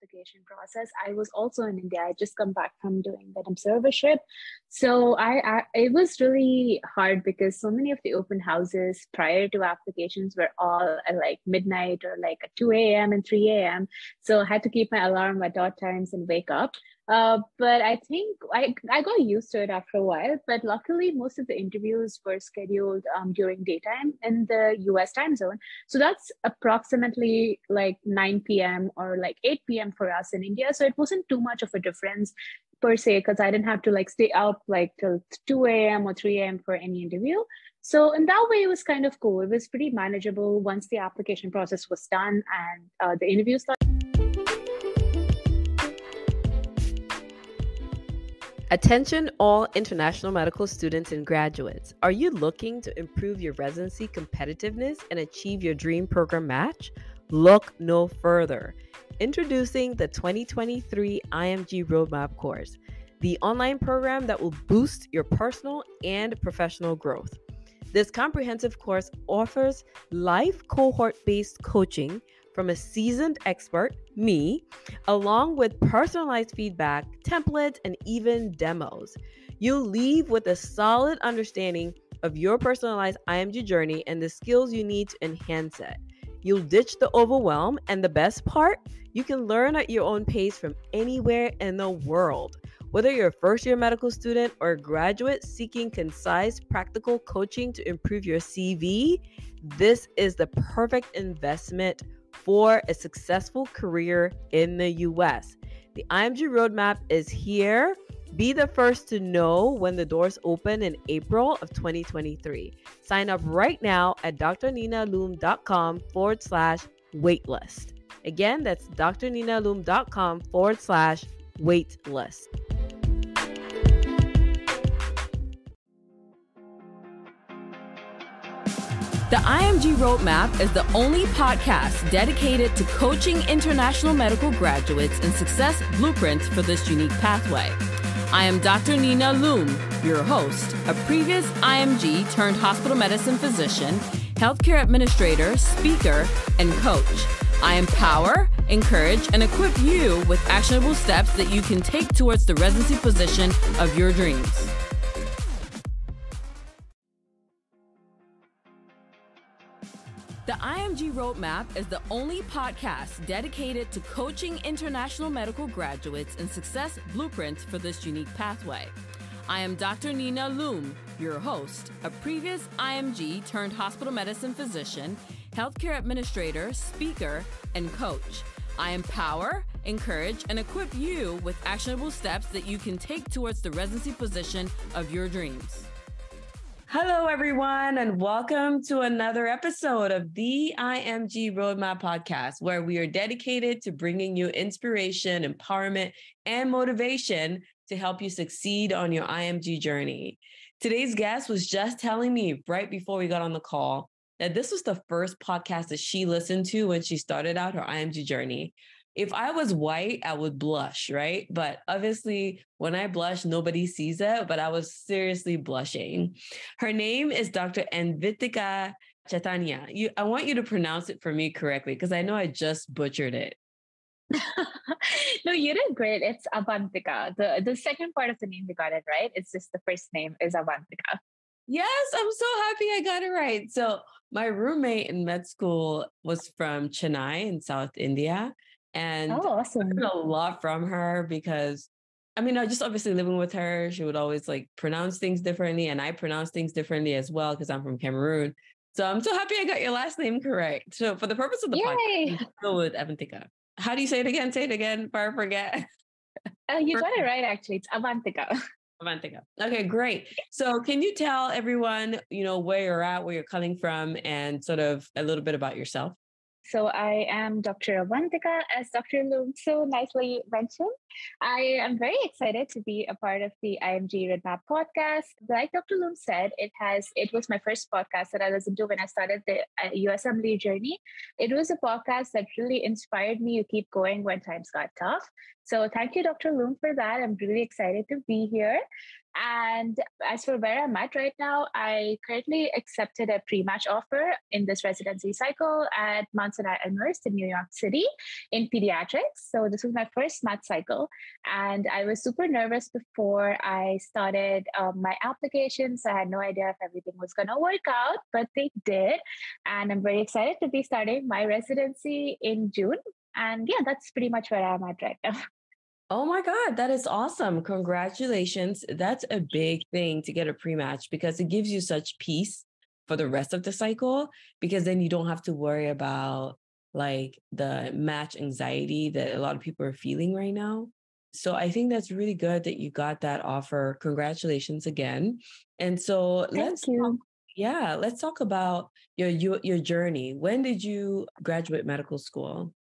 application process, I was also in India. I just come back from doing that observership. So it was really hard because so many of the open houses prior to applications were all at like midnight or like at 2 a.m. and 3 a.m. So I had to keep my alarm at odd times and wake up. But I think I got used to it after a while. But luckily, most of the interviews were scheduled during daytime in the US time zone. So that's approximately like 9 p.m. or like 8 p.m. for us in India. So it wasn't too much of a difference per se, because I didn't have to like stay up like till 2 a.m. or 3 a.m. for any interview. So in that way, it was kind of cool. It was pretty manageable once the application process was done and the interview started. Attention all international medical students and graduates. Are you looking to improve your residency competitiveness and achieve your dream program match? Look no further. Introducing the 2023 IMG Roadmap course, the online program that will boost your personal and professional growth. This comprehensive course offers live cohort-based coaching from a seasoned expert, me, along with personalized feedback, templates, and even demos. You'll leave with a solid understanding of your personalized IMG journey and the skills you need to enhance it. You'll ditch the overwhelm, and the best part, you can learn at your own pace from anywhere in the world. Whether you're a first-year medical student or a graduate seeking concise, practical coaching to improve your CV, this is the perfect investment for a successful career in the US. The IMG Roadmap is here. Be the first to know when the doors open in April of 2023. Sign up right now at drninaloom.com/waitlist. Again, that's drninaloom.com/waitlist. The IMG Roadmap is the only podcast dedicated to coaching international medical graduates in success blueprints for this unique pathway. I am Dr. Nina Loom, your host, a previous IMG turned hospital medicine physician, healthcare administrator, speaker, and coach. I empower, encourage, and equip you with actionable steps that you can take towards the residency position of your dreams. The IMG Roadmap is the only podcast dedicated to coaching international medical graduates in success blueprints for this unique pathway. I am Dr. Nina Loom, your host, a previous IMG turned hospital medicine physician, healthcare administrator, speaker, and coach. I empower, encourage, and equip you with actionable steps that you can take towards the residency position of your dreams. Hello, everyone, and welcome to another episode of the IMG Roadmap podcast, where we are dedicated to bringing you inspiration, empowerment, and motivation to help you succeed on your IMG journey. Today's guest was just telling me right before we got on the call that this was the first podcast that she listened to when she started out her IMG journey. If I was white, I would blush, right? But obviously, when I blush, nobody sees it, but I was seriously blushing. Her name is Dr. Avanthika Chaithanya. I want you to pronounce it for me correctly, because I know I just butchered it. No, you did great. It's Avanthika. The second part of the name, you got it right. It's just the first name is Avanthika. Yes, I'm so happy I got it right. So my roommate in med school was from Chennai in South India. And awesome. I learned a lot from her because, I just obviously living with her, she would always like pronounce things differently. And I pronounce things differently as well because I'm from Cameroon. So I'm so happy I got your last name correct. So for the purpose of the podcast, I'm still with Avanthika. How do you say it again? Say it again before I forget. You got it right, actually. It's Avanthika. Avanthika. Okay, great. So can you tell everyone, where you're at, where you're coming from, and sort of a little bit about yourself? So I am Dr. Avanthika, as Dr. Loom so nicely mentioned. I am very excited to be a part of the IMG Roadmap podcast. Like Dr. Loom said, it was my first podcast that I listened to when I started the USMLE journey. It was a podcast that really inspired me to keep going when times got tough. So thank you, Dr. Loom, for that. I'm really excited to be here. And as for where I'm at right now, I currently accepted a pre-match offer in this residency cycle at Mount Sinai University in New York City in pediatrics. So this was my first match cycle. And I was super nervous before I started my applications. I had no idea if everything was going to work out, but they did. And I'm very excited to be starting my residency in June. And yeah, that's pretty much where I'm at right now. Oh my God, that is awesome. Congratulations. That's a big thing to get a pre-match because it gives you such peace for the rest of the cycle, because then you don't have to worry about like the match anxiety that a lot of people are feeling right now. So I think that's really good that you got that offer. Congratulations again. And so Thank you. let's talk about your journey. When did you graduate medical school?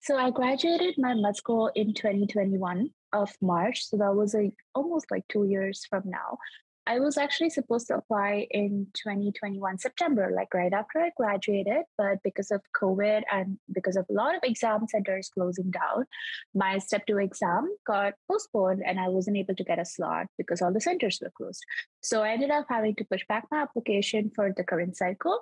So I graduated my med school in 2021 of March. So that was almost like 2 years from now. I was actually supposed to apply in 2021 September, like right after I graduated, but because of COVID and because of a lot of exam centers closing down, my step 2 exam got postponed and I wasn't able to get a slot because all the centers were closed. So I ended up having to push back my application for the current cycle.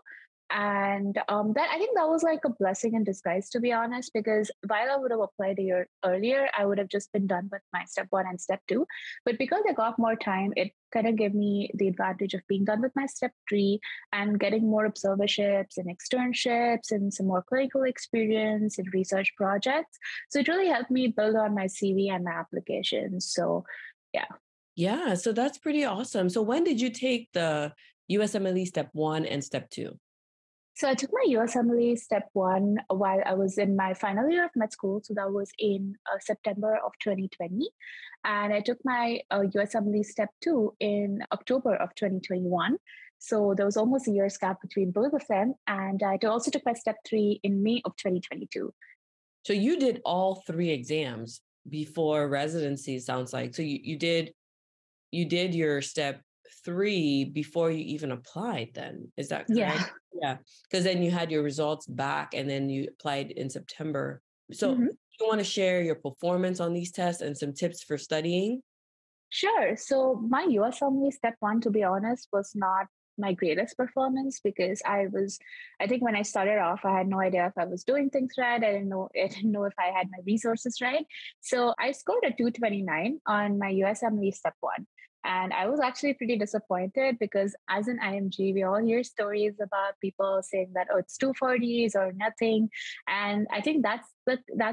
And that I think that was like a blessing in disguise, to be honest, because while I would have applied a year earlier, I would have just been done with my step 1 and step 2. But because I got more time, it kind of gave me the advantage of being done with my step 3 and getting more observerships and externships and some more clinical experience and research projects. So it really helped me build on my CV and my applications. So yeah. Yeah, so that's pretty awesome. So when did you take the USMLE step 1 and step 2? So I took my USMLE step 1 while I was in my final year of med school. So that was in September of 2020. And I took my USMLE step 2 in October of 2021. So there was almost a year's gap between both of them. And I also took my step 3 in May of 2022. So you did all 3 exams before residency, sounds like. So you did your step 3 before you even applied then. Is that correct? Yeah. Because then you had your results back and then you applied in September. So Mm-hmm. you want to share your performance on these tests and some tips for studying? Sure. So my USMLE step 1, to be honest, was not my greatest performance because I think when I started off, I had no idea if I was doing things right. I didn't know if I had my resources right. So I scored a 229 on my USMLE step 1. And I was actually pretty disappointed because as an IMG, we all hear stories about people saying that, oh, it's 240s or nothing. And I think that's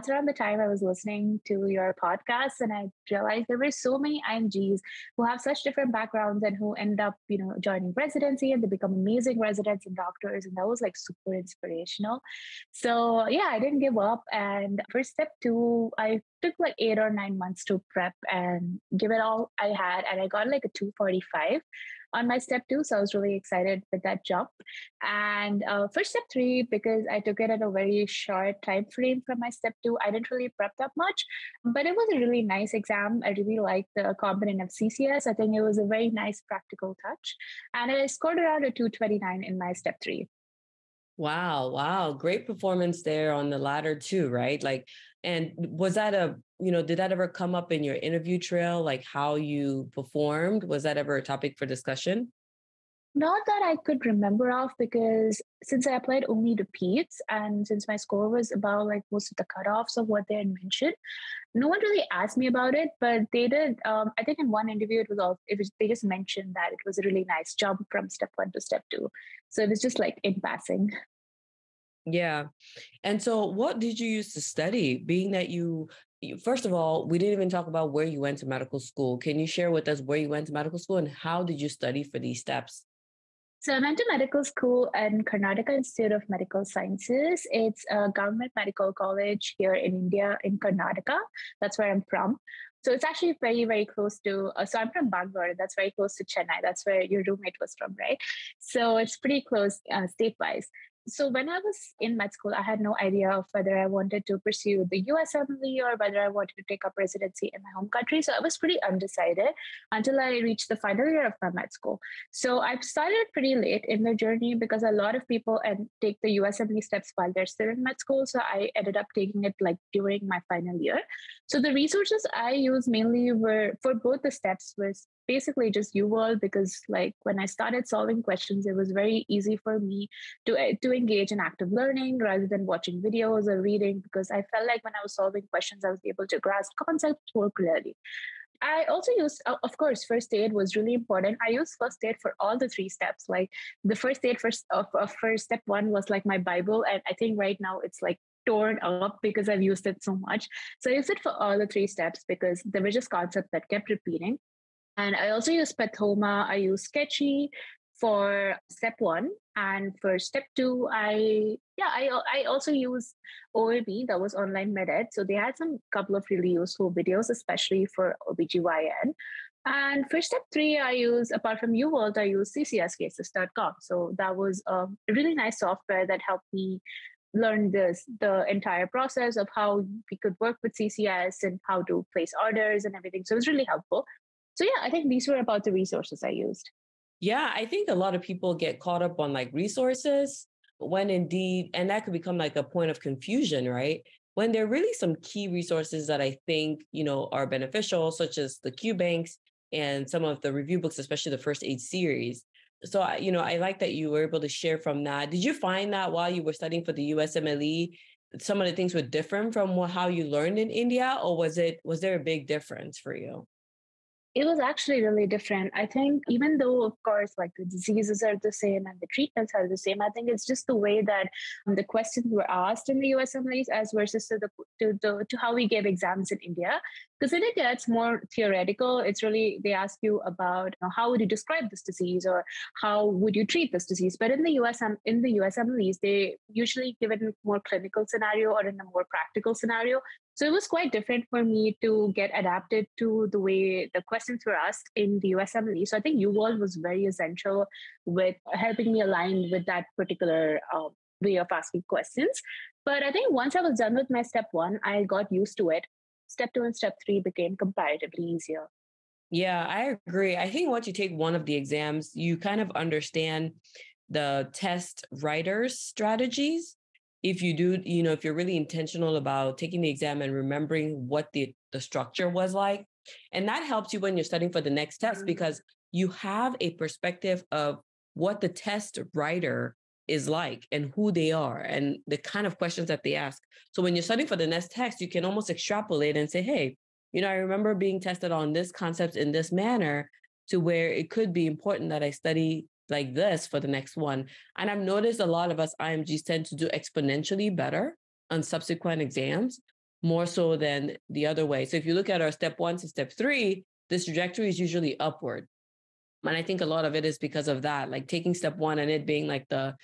around the time I was listening to your podcast and I realized there were so many IMGs who have such different backgrounds and who end up, joining residency and they become amazing residents and doctors. And that was like super inspirational. So yeah, I didn't give up. And for step 2, I took like 8 or 9 months to prep and give it all I had. And I got like a 245 on my step 2. So I was really excited with that jump. And for step 3, because I took it at a very short time frame from my step 2, I didn't really prep that much, but it was a really nice exam. I really liked the component of CCS. I think it was a very nice practical touch. And I scored around a 229 in my step 3. Wow. Great performance there on the ladder too, right? Like, and was that did that ever come up in your interview trail, like how you performed? Was that ever a topic for discussion? Not that I could remember of, because since I applied only to PEDS and since my score was about like most of the cutoffs of what they had mentioned, no one really asked me about it, but they did. I think in one interview, they just mentioned that it was a really nice jump from step 1 to step 2. So it was just like in passing. Yeah. And so what did you use to study? Being that first of all, we didn't even talk about where you went to medical school. Can you share with us where you went to medical school and how did you study for these steps? So I went to medical school at Karnataka Institute of Medical Sciences. It's a government medical college here in India, in Karnataka. That's where I'm from. So it's actually very, very close to, so I'm from Bangalore. That's very close to Chennai. That's where your roommate was from, right? So it's pretty close state-wise. So when I was in med school, I had no idea of whether I wanted to pursue the USMLE or whether I wanted to take up residency in my home country. So I was pretty undecided until I reached the final year of my med school. So I started pretty late in the journey because a lot of people take the USMLE steps while they're still in med school. So I ended up taking it like during my final year. So the resources I used mainly were for both the steps was basically just UWorld, because like when I started solving questions, it was very easy for me to engage in active learning rather than watching videos or reading, because I felt like when I was solving questions, I was able to grasp concepts more clearly. I also used, of course, first aid was really important. I used first aid for all the three steps. Like the first aid for step one was like my Bible. And I think right now it's like torn up because I've used it so much. So I used it for all the three steps because there were just concepts that kept repeating. And I also use Pathoma. I use Sketchy for step one. And for step two, I also use OME, that was online med ed. So they had some couple of really useful videos, especially for OBGYN. And for step three, apart from UWorld, I use ccscases.com. So that was a really nice software that helped me learn the entire process of how we could work with CCS and how to place orders and everything. So it was really helpful. So yeah, I think these were about the resources I used. Yeah, I think a lot of people get caught up on like resources when indeed, and that could become like a point of confusion, right? When there are really some key resources that I think, are beneficial, such as the Q banks and some of the review books, especially the first aid series. So, I like that you were able to share from that. Did you find that while you were studying for the USMLE, some of the things were different from how you learned in India, or was there a big difference for you? It was actually really different. I think even though, of course, like the diseases are the same and the treatments are the same, I think it's just the way that the questions were asked in the USMLEs as versus to how we give exams in India. Because in India, it's more theoretical. It's really, they ask you about how would you describe this disease or how would you treat this disease. But in the USMLEs, they usually give it in a more clinical scenario or in a more practical scenario. So it was quite different for me to get adapted to the way the questions were asked in the USMLE. So I think UWorld was very essential with helping me align with that particular way of asking questions. But I think once I was done with my step one, I got used to it. Step two and step three became comparatively easier. Yeah, I agree. I think once you take one of the exams, you kind of understand the test writer's strategies. If you do, if you're really intentional about taking the exam and remembering what the structure was like, and that helps you when you're studying for the next test because you have a perspective of what the test writer is like and who they are and the kind of questions that they ask. So when you're studying for the next test, you can almost extrapolate and say, hey, I remember being tested on this concept in this manner to where it could be important that I study like this for the next one. And I've noticed a lot of us IMGs tend to do exponentially better on subsequent exams, more so than the other way. So if you look at our step one to step three, this trajectory is usually upward. And I think a lot of it is because of that, like taking step one and it being like the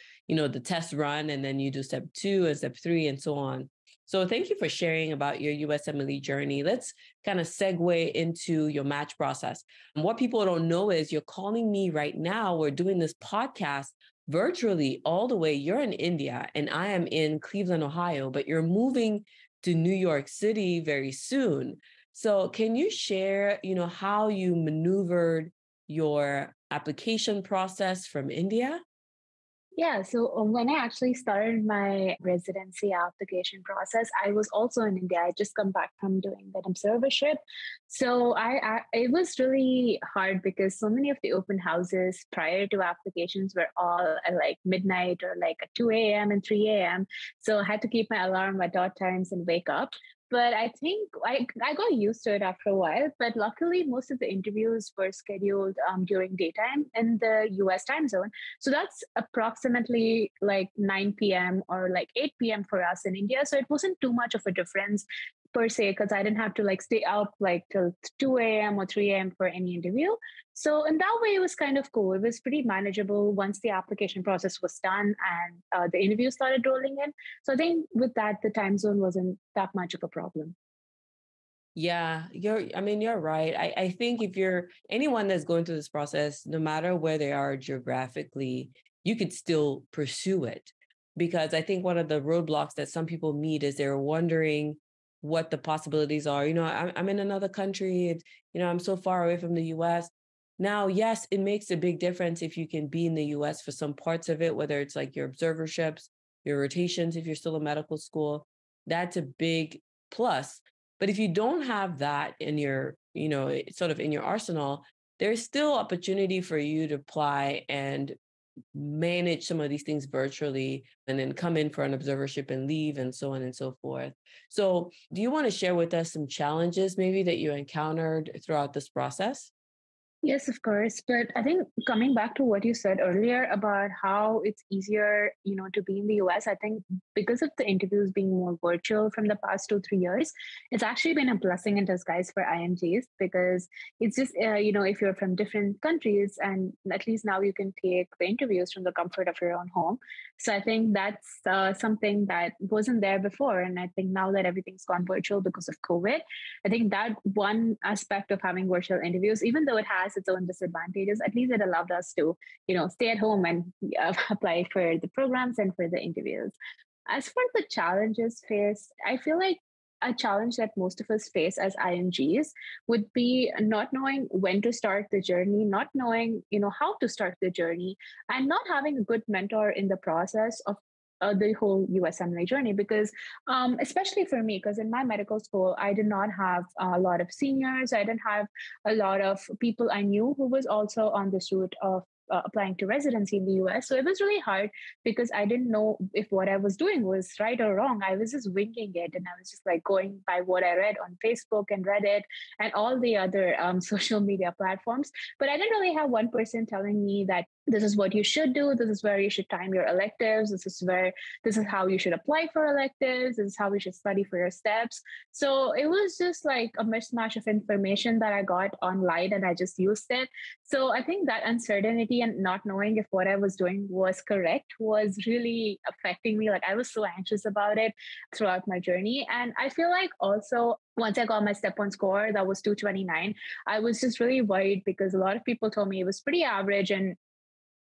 test run, and then you do step two and step three and so on. So thank you for sharing about your USMLE journey. Let's kind of segue into your match process. And what people don't know is you're calling me right now. We're doing this podcast virtually all the way. You're in India and I am in Cleveland, Ohio, but you're moving to New York City very soon. So can you share, how you maneuvered your application process from India? Yeah, so when I actually started my residency application process, I was also in India. I just come back from doing that observership. So it was really hard because so many of the open houses prior to applications were all at like midnight or like at 2 a.m. and 3 a.m. So I had to keep my alarm at odd times and wake up. But I think I got used to it after a while. But luckily, most of the interviews were scheduled during daytime in the US time zone. So that's approximately like 9 p.m. or like 8 p.m. for us in India. So it wasn't too much of a difference per se, because I didn't have to like stay up like till 2 a.m. or 3 a.m. for any interview. So in that way, it was kind of cool. It was pretty manageable once the application process was done and the interview started rolling in. So I think with that, the time zone wasn't that much of a problem. Yeah, you're right. I think if you're anyone that's going through this process, no matter where they are geographically, you could still pursue it. because I think one of the roadblocks that some people meet is they're wondering what the possibilities are. I'm in another country, I'm so far away from the US. Now, yes, it makes a big difference if you can be in the US for some parts of it, whether it's like your observerships, your rotations, if you're still in medical school, that's a big plus. But if you don't have that in your, sort of in your arsenal, there's still opportunity for you to apply and manage some of these things virtually and then come in for an observership and leave and so on and so forth. So do you want to share with us some challenges maybe that you encountered throughout this process? Yes, of course. But I think coming back to what you said earlier about how it's easier, to be in the US, I think because of the interviews being more virtual from the past 2, 3 years, it's actually been a blessing in disguise for IMGs because it's just, if you're from different countries and at least now you can take the interviews from the comfort of your own home. So I think that's something that wasn't there before. And I think now that everything's gone virtual because of COVID, I think that one aspect of having virtual interviews, even though it has its own disadvantages, at least it allowed us to, stay at home and apply for the programs and for the interviews. As for the challenges faced, I feel like a challenge that most of us face as IMGs would be not knowing when to start the journey, not knowing, how to start the journey, and not having a good mentor in the process of the whole USMLE journey. Because especially for me, because in my medical school, I did not have a lot of seniors. I didn't have a lot of people I knew who was also on this route of applying to residency in the US. So it was really hard because I didn't know if what I was doing was right or wrong. I was just winging it. And I was just like going by what I read on Facebook and Reddit and all the other social media platforms. But I didn't really have one person telling me that this is what you should do. This is where you should time your electives. This is how you should apply for electives. This is how you should study for your steps. So it was just like a mismatch of information that I got online and I just used it. So I think that uncertainty and not knowing if what I was doing was correct was really affecting me. Like I was so anxious about it throughout my journey. And I feel like also once I got my step one score, that was 229, I was just really worried because a lot of people told me it was pretty average. And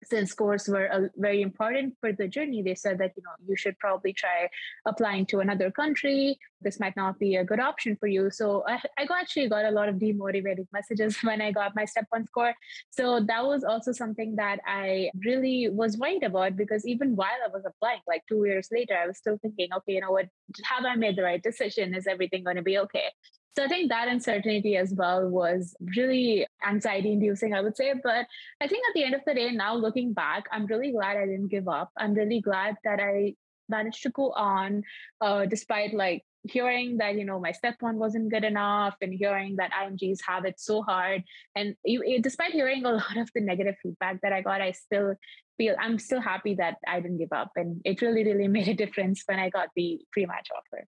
since scores were very important for the journey, they said that you should probably try applying to another country. This might not be a good option for you. So I actually got a lot of demotivating messages when I got my step one score. So that was also something that I really was worried about because even while I was applying, like 2 years later, I was still thinking, okay, you know what, have I made the right decision? Is everything going to be okay? So I think that uncertainty as well was really anxiety inducing, I would say. But I think at the end of the day, now looking back, I'm really glad I didn't give up. I'm really glad that I managed to go on despite like hearing that, my step one wasn't good enough and hearing that IMGs have it so hard. And despite hearing a lot of the negative feedback that I got, I'm still happy that I didn't give up. And it really, really made a difference when I got the pre-match offer.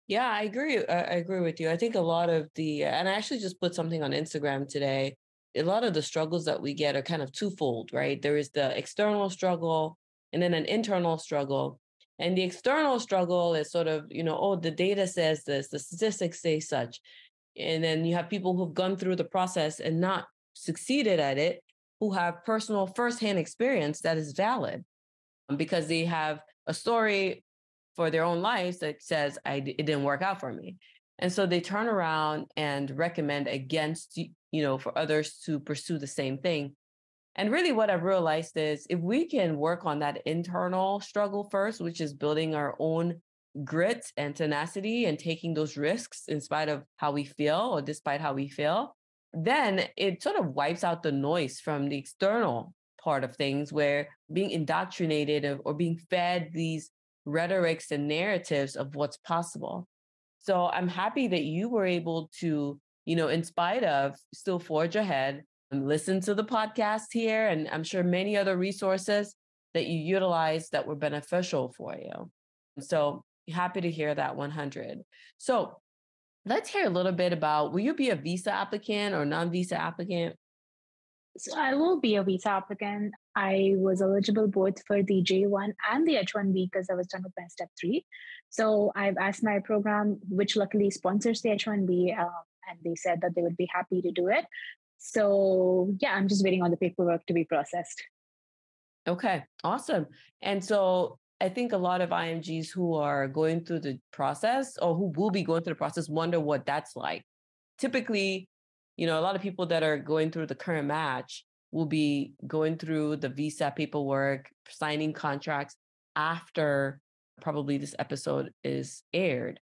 Yeah, I agree. I agree with you. I think a lot of and I actually just put something on Instagram today. A lot of the struggles that we get are kind of twofold, right? There is the external struggle and then an internal struggle. And the external struggle is sort of, oh, the data says this, the statistics say such. And then you have people who've gone through the process and not succeeded at it, who have personal firsthand experience that is valid because they have a story for their own lives that says it didn't work out for me. And so they turn around and recommend against, for others to pursue the same thing. And really what I've realized is if we can work on that internal struggle first, which is building our own grit and tenacity and taking those risks in spite of how we feel or despite how we feel, then it sort of wipes out the noise from the external part of things where being indoctrinated or being fed these rhetorics and narratives of what's possible. So I'm happy that you were able to, in spite of, still forge ahead and listen to the podcast here. And I'm sure many other resources that you utilized that were beneficial for you. So happy to hear that 100. So let's hear a little bit about, will you be a visa applicant or non-visa applicant? So I will be a visa applicant. I was eligible both for the J1 and the H1B because I was done with my step 3. So I've asked my program, which luckily sponsors the H1B, and they said that they would be happy to do it. So yeah, I'm just waiting on the paperwork to be processed. Okay, awesome. And so I think a lot of IMGs who are going through the process or who will be going through the process wonder what that's like. Typically, a lot of people that are going through the current match will be going through the visa paperwork, signing contracts after probably this episode is aired.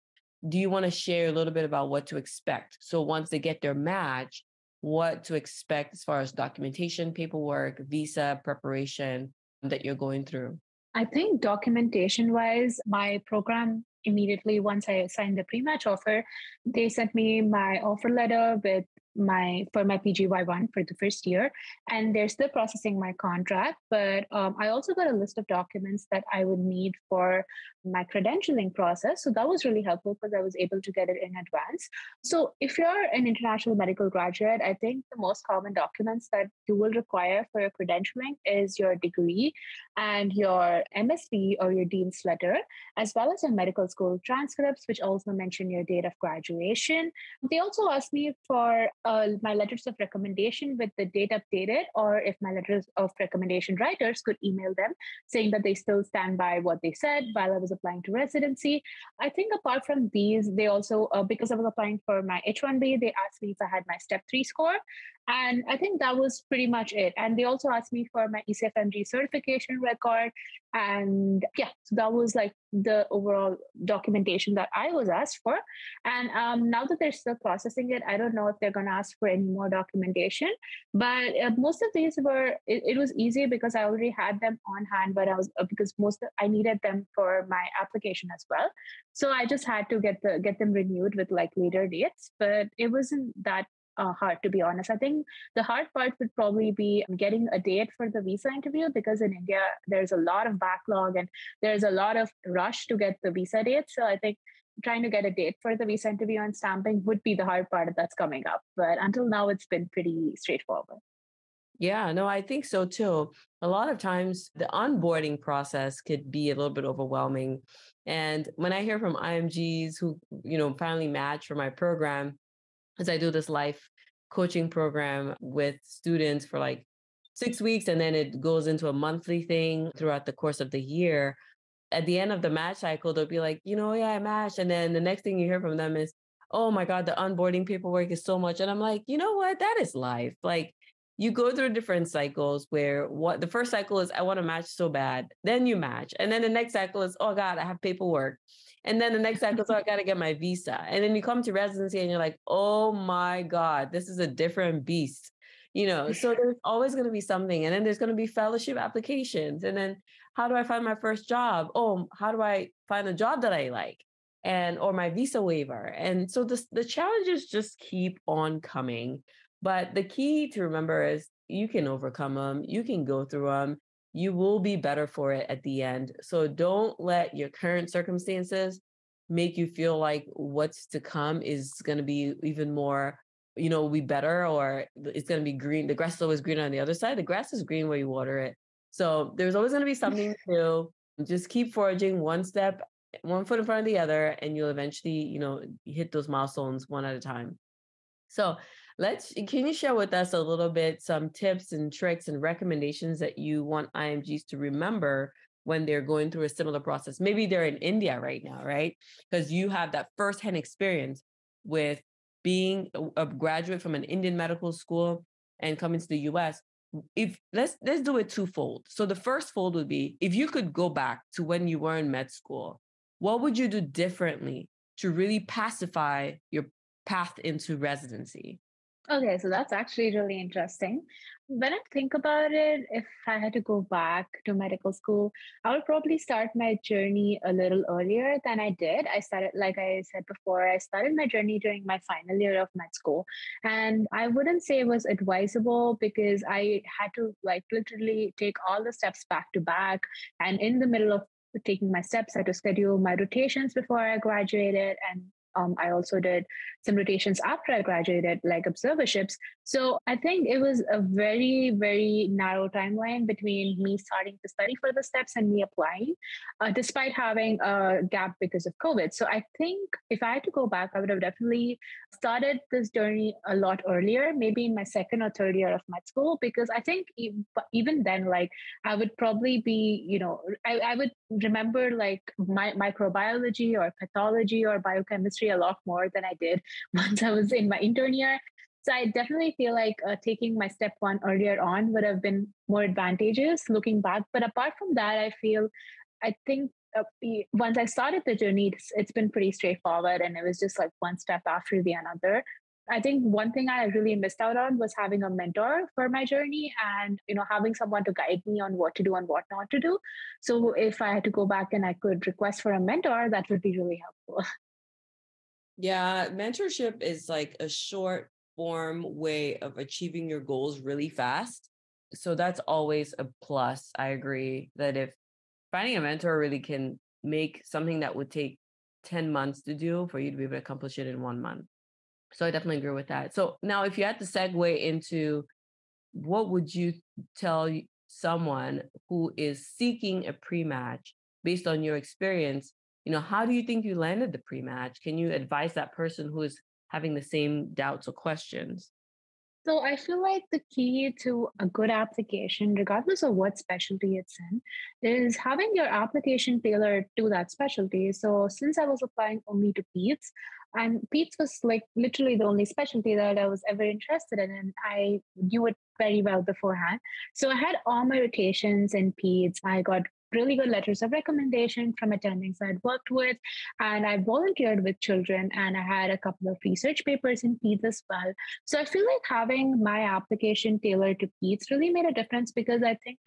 Do you want to share a little bit about what to expect? So once they get their match, what to expect as far as documentation, paperwork, visa preparation that you're going through? I think documentation wise, my program immediately once I signed the pre-match offer, they sent me my offer letter with my PGY1 for the first year, and they're still processing my contract. But I also got a list of documents that I would need for my credentialing process. So that was really helpful because I was able to get it in advance. So if you're an international medical graduate, I think the most common documents that you will require for your credentialing is your degree and your MSc or your dean's letter, as well as your medical school transcripts, which also mention your date of graduation. They also asked me for my letters of recommendation with the date updated, or if my letters of recommendation writers could email them saying that they still stand by what they said while I was applying to residency. I think apart from these, they also, because I was applying for my H1B, they asked me if I had my step 3 score. And I think that was pretty much it. And they also asked me for my ECFMG certification record. And yeah, so that was like the overall documentation that I was asked for. And now that they're still processing it, I don't know if they're going to ask for any more documentation. But most of these it was easy because I already had them on hand, but because I needed them for my application as well. So I just had to get them renewed with like later dates, but it wasn't that hard, to be honest. I think the hard part would probably be getting a date for the visa interview, because in India, there's a lot of backlog and there's a lot of rush to get the visa date. So I think trying to get a date for the visa interview and stamping would be the hard part that's coming up. But until now, it's been pretty straightforward. Yeah, no, I think so too. A lot of times the onboarding process could be a little bit overwhelming. And when I hear from IMGs who, finally match for my program, as I do this life coaching program with students for like 6 weeks, and then it goes into a monthly thing throughout the course of the year. At the end of the match cycle, they'll be like, yeah, I matched. And then the next thing you hear from them is, oh my God, the onboarding paperwork is so much. And I'm like, you know what? That is life. Like, you go through different cycles where the first cycle is, I want to match so bad. Then you match. And then the next cycle is, oh God, I have paperwork. And then the next cycle is, oh, I got to get my visa. And then you come to residency and you're like, oh my God, this is a different beast. So there's always going to be something. And then there's going to be fellowship applications. And then how do I find my first job? Oh, how do I find a job that I like? Or my visa waiver. And so the challenges just keep on coming. But the key to remember is you can overcome them. You can go through them. You will be better for it at the end. So don't let your current circumstances make you feel like what's to come is going to be even more, be better, or it's going to be green. The grass is always green on the other side. The grass is green where you water it. So there's always going to be something to just keep foraging one step, one foot in front of the other, and you'll eventually, hit those milestones one at a time. So can you share with us a little bit some tips and tricks and recommendations that you want IMGs to remember when they're going through a similar process? Maybe they're in India right now, right? Because you have that firsthand experience with being a graduate from an Indian medical school and coming to the US. If let's do it twofold. So the first fold would be, if you could go back to when you were in med school, what would you do differently to really pacify your path into residency? Okay, so that's actually really interesting. When I think about it, if I had to go back to medical school, I would probably start my journey a little earlier than I did. I started, like I said before, I started my journey during my final year of med school. And I wouldn't say it was advisable because I had to like literally take all the steps back to back. And in the middle of taking my steps, I had to schedule my rotations before I graduated. And I also did some rotations after I graduated, like observerships. So I think it was a very, very narrow timeline between me starting to study for the steps and me applying, despite having a gap because of COVID. So I think if I had to go back, I would have definitely started this journey a lot earlier, maybe in my second or third year of med school, because I think even then, like I would probably be, I would remember like my microbiology or pathology or biochemistry a lot more than I did once I was in my intern year. So I definitely feel like taking my step one earlier on would have been more advantageous looking back. But apart from that, I think once I started the journey, it's been pretty straightforward, and it was just like one step after the another. I think one thing I really missed out on was having a mentor for my journey and, having someone to guide me on what to do and what not to do. So if I had to go back and I could request for a mentor, that would be really helpful. Yeah, mentorship is like a short form way of achieving your goals really fast. So that's always a plus. I agree that if finding a mentor really can make something that would take 10 months to do for you to be able to accomplish it in 1 month. So I definitely agree with that. So now if you had to segue into what would you tell someone who is seeking a pre-match based on your experience, how do you think you landed the pre-match? Can you advise that person who is having the same doubts or questions? So I feel like the key to a good application, regardless of what specialty it's in, is having your application tailored to that specialty. So since I was applying only to peds, and peds was like literally the only specialty that I was ever interested in, and I knew it very well beforehand. So I had all my rotations in peds. I got really good letters of recommendation from attendings I'd worked with. And I volunteered with children, and I had a couple of research papers in peds as well. So I feel like having my application tailored to peds really made a difference, because I think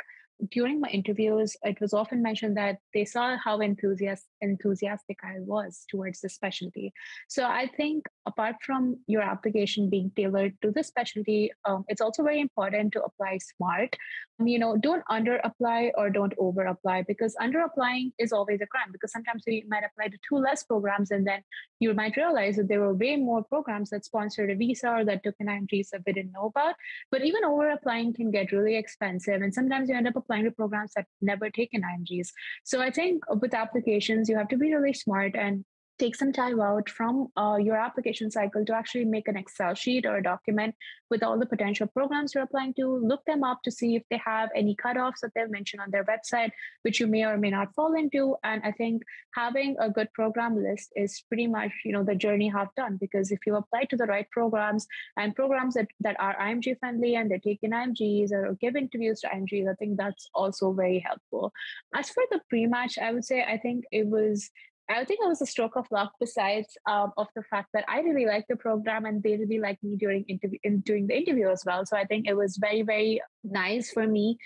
during my interviews, it was often mentioned that they saw how enthusiastic I was towards the specialty. So I think apart from your application being tailored to the specialty, it's also very important to apply smart. Don't under apply or don't over apply, because under applying is always a crime, because sometimes you might apply to two less programs and then you might realize that there were way more programs that sponsored a visa or that took an IMGs that we didn't know about. But even over applying can get really expensive, and sometimes you end up applying to programs that never take an IMGs. So I think with applications, you have to be really smart and take some time out from your application cycle to actually make an Excel sheet or a document with all the potential programs you're applying to. Look them up to see if they have any cutoffs that they've mentioned on their website, which you may or may not fall into. And I think having a good program list is pretty much, the journey half done, because if you apply to the right programs and programs that are IMG friendly and they take in IMGs or give interviews to IMGs, I think that's also very helpful. As for the pre-match, I would say I think it was a stroke of luck, besides of the fact that I really liked the program and they really liked me during the interview as well. So I think it was very, very nice for me,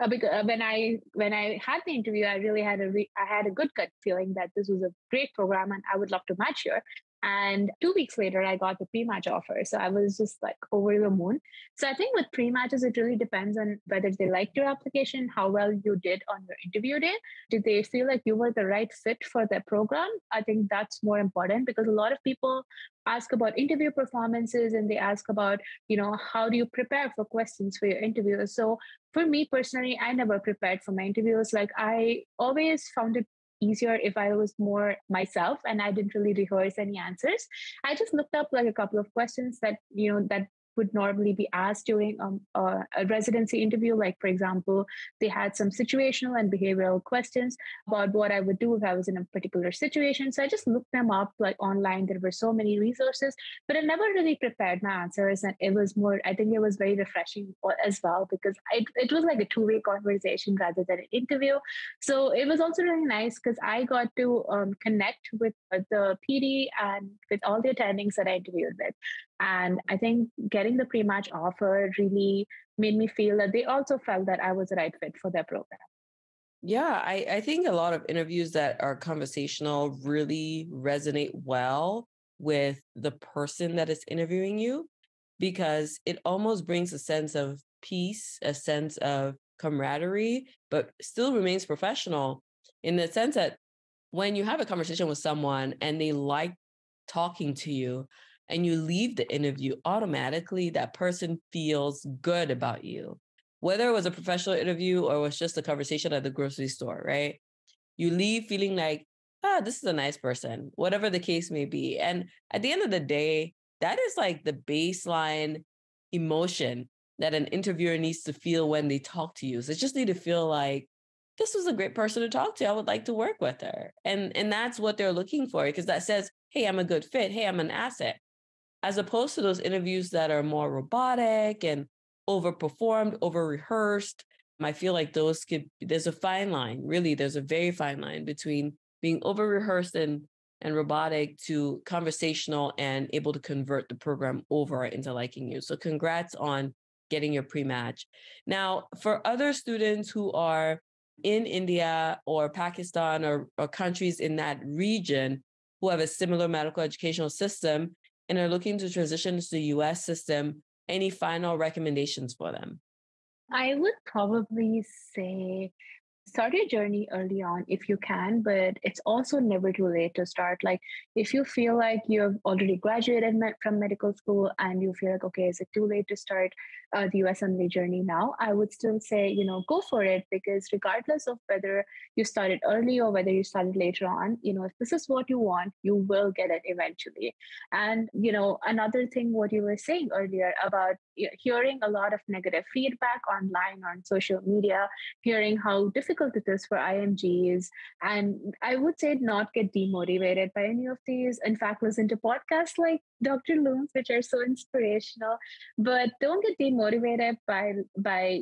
because when I had the interview, I really had I had a good gut feeling that this was a great program and I would love to match here. And 2 weeks later, I got the pre-match offer. So I was just like over the moon. So I think with pre-matches, it really depends on whether they liked your application, how well you did on your interview day. Did they feel like you were the right fit for their program? I think that's more important, because a lot of people ask about interview performances and they ask about, how do you prepare for questions for your interviews? So for me personally, I never prepared for my interviews. Like I always found it easier if I was more myself and I didn't really rehearse any answers. I just looked up like a couple of questions that would normally be asked during a residency interview. Like, for example, they had some situational and behavioral questions about what I would do if I was in a particular situation. So I just looked them up like online. There were so many resources, but I never really prepared my answers. And I think it was very refreshing as well, because it was like a two-way conversation rather than an interview. So it was also really nice because I got to connect with the PD and with all the attendings that I interviewed with. And I think getting the pre-match offer really made me feel that they also felt that I was the right fit for their program. Yeah, I think a lot of interviews that are conversational really resonate well with the person that is interviewing you, because it almost brings a sense of peace, a sense of camaraderie, but still remains professional, in the sense that when you have a conversation with someone and they like talking to you and you leave the interview, automatically that person feels good about you. Whether it was a professional interview or it was just a conversation at the grocery store, right? You leave feeling like, this is a nice person, whatever the case may be. And at the end of the day, that is like the baseline emotion that an interviewer needs to feel when they talk to you. So they just need to feel like, this was a great person to talk to. I would like to work with her. And that's what they're looking for, because that says, hey, I'm a good fit. Hey, I'm an asset. As opposed to those interviews that are more robotic and overperformed, over-rehearsed. I feel like there's a fine line, really, there's a very fine line between being over-rehearsed and robotic to conversational and able to convert the program over into liking you. So congrats on getting your pre-match. Now, for other students who are in India or Pakistan or countries in that region who have a similar medical educational system and are looking to transition to the US system, any final recommendations for them? I would probably say start your journey early on if you can, but it's also never too late to start. Like, if you feel like you've already graduated from medical school and you feel like, okay, is it too late to start the USMLE journey now? I would still say, go for it, because regardless of whether you started early or whether you started later on, if this is what you want, you will get it eventually. And, another thing, what you were saying earlier about hearing a lot of negative feedback online on social media, hearing how difficult it is for IMGs. And I would say not get demotivated by any of these. In fact, listen to podcasts like Dr. Loon's, which are so inspirational, but don't get demotivated by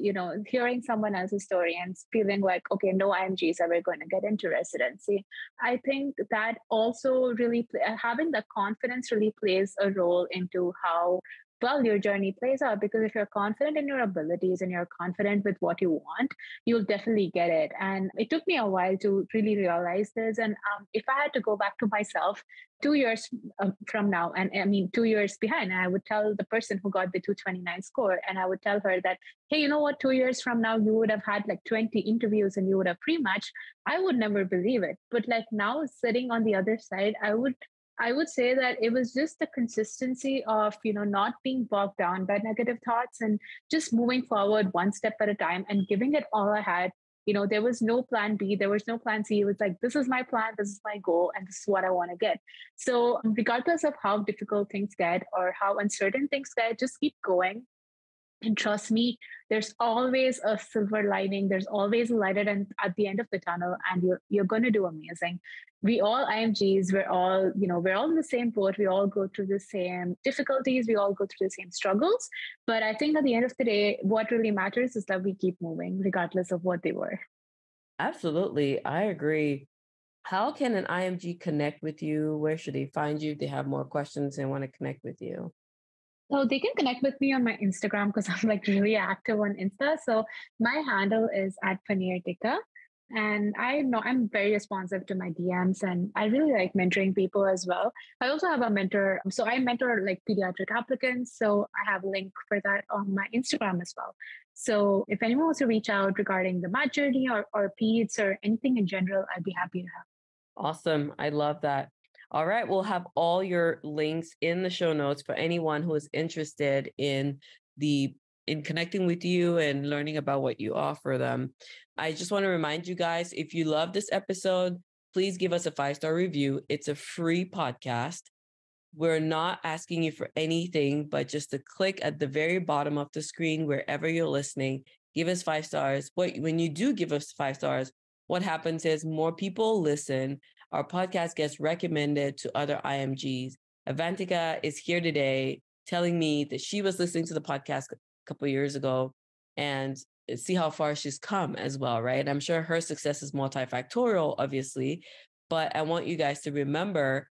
hearing someone else's story and feeling like, okay, no IMG is ever going to get into residency. I think that also really having that confidence really plays a role into how well your journey plays out, because if you're confident in your abilities and you're confident with what you want, you'll definitely get it. And it took me a while to really realize this. And if I had to go back to myself 2 years from now, and I mean 2 years behind, I would tell the person who got the 229 score, and I would tell her that, hey, you know what, 2 years from now you would have had like 20 interviews and you would have pre-matched. I would never believe it. But like now, sitting on the other side, I would say that it was just the consistency of, not being bogged down by negative thoughts and just moving forward one step at a time and giving it all I had. There was no plan B, there was no plan C. It was like, this is my plan, this is my goal, and this is what I want to get. So regardless of how difficult things get or how uncertain things get, just keep going. And trust me, there's always a silver lining. There's always a light at the end of the tunnel, and you're going to do amazing. We all IMGs, we're all in the same boat. We all go through the same difficulties. We all go through the same struggles. But I think at the end of the day, what really matters is that we keep moving, regardless of what they were. Absolutely, I agree. How can an IMG connect with you? Where should they find you if they have more questions and want to connect with you? So they can connect with me on my Instagram, because I'm like really active on Insta. So my handle is @Paneertika. And I know I'm very responsive to my DMs, and I really like mentoring people as well. I also have a mentor. So I mentor like pediatric applicants. So I have a link for that on my Instagram as well. So if anyone wants to reach out regarding the match journey or peds or anything in general, I'd be happy to help. Awesome. I love that. All right. We'll have all your links in the show notes for anyone who is interested in connecting with you and learning about what you offer them. I just want to remind you guys, if you love this episode, please give us a 5-star review. It's a free podcast. We're not asking you for anything, but just to click at the very bottom of the screen, wherever you're listening, give us 5 stars. When you do give us 5 stars, what happens is more people listen. Our podcast gets recommended to other IMGs. Avanthika is here today telling me that she was listening to the podcast a couple of years ago, and see how far she's come as well, right? I'm sure her success is multifactorial, obviously, but I want you guys to remember,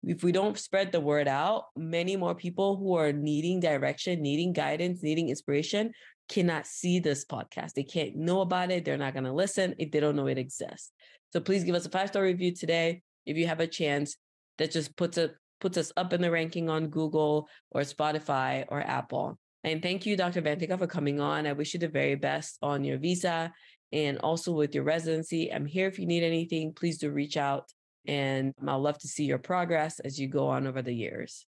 if we don't spread the word out, many more people who are needing direction, needing guidance, needing inspiration cannot see this podcast. They can't know about it. They're not going to listen if they don't know it exists. So please give us a 5-star review today. If you have a chance, that just puts us up in the ranking on Google or Spotify or Apple. And thank you, Dr. Avanthika, for coming on. I wish you the very best on your visa and also with your residency. I'm here if you need anything. Please do reach out. And I'll love to see your progress as you go on over the years.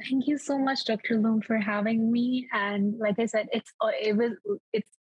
Thank you so much, Dr. Loom, for having me. And like I said, it's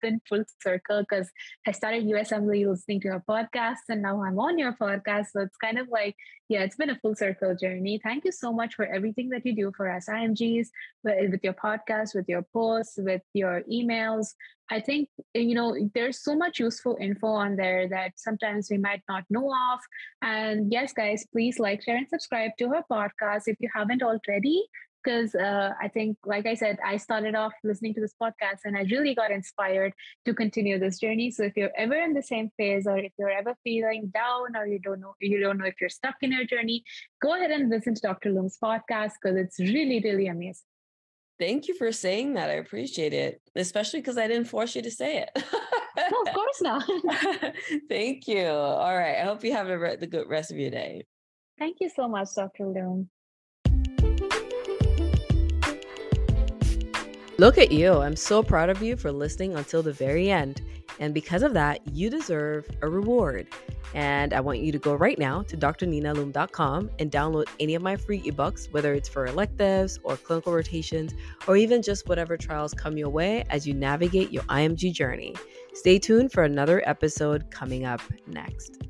been full circle because I started USMLE listening to your podcast, and now I'm on your podcast. So it's kind of like, yeah, it's been a full circle journey. Thank you so much for everything that you do for us IMGs, with your podcast, with your posts, with your emails. I think, there's so much useful info on there that sometimes we might not know of. And yes, guys, please like, share, and subscribe to her podcast if you haven't already. Because I think, like I said, I started off listening to this podcast and I really got inspired to continue this journey. So if you're ever in the same phase, or if you're ever feeling down, or you don't know if you're stuck in your journey, go ahead and listen to Dr. Loom's podcast because it's really, really amazing. Thank you for saying that. I appreciate it, especially because I didn't force you to say it. No, of course not. Thank you. All right. I hope you have the good rest of your day. Thank you so much, Dr. Loom. Look at you. I'm so proud of you for listening until the very end. And because of that, you deserve a reward. And I want you to go right now to drninaloom.com and download any of my free ebooks, whether it's for electives or clinical rotations, or even just whatever trials come your way as you navigate your IMG journey. Stay tuned for another episode coming up next.